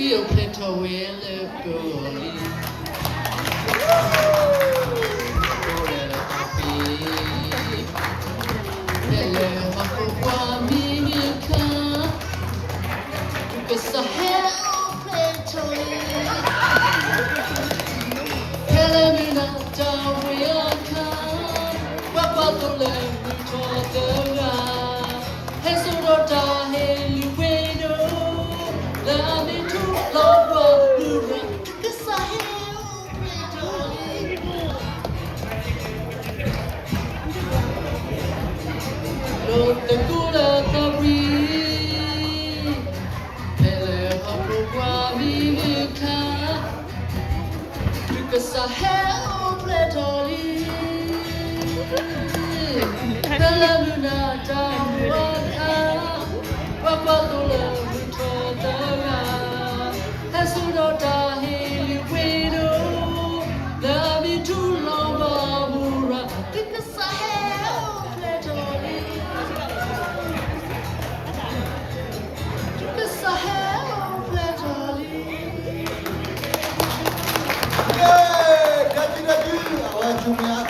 Rio Plato will go. Cause I have Plato. Kalamina Daria Khan, Wapatole, Mutoda, Hesodota, Heliwado, Lami to Laura, Lura, cause I have Lord the Gula Tabri, Pele Hapuami Muka. Because I have plenty. The luna down Papa the love to the as soon as I hear you widow, love me too long, Barbara. Because I have plenty. Because I have plenty. Hey, Kajiraji, our junior,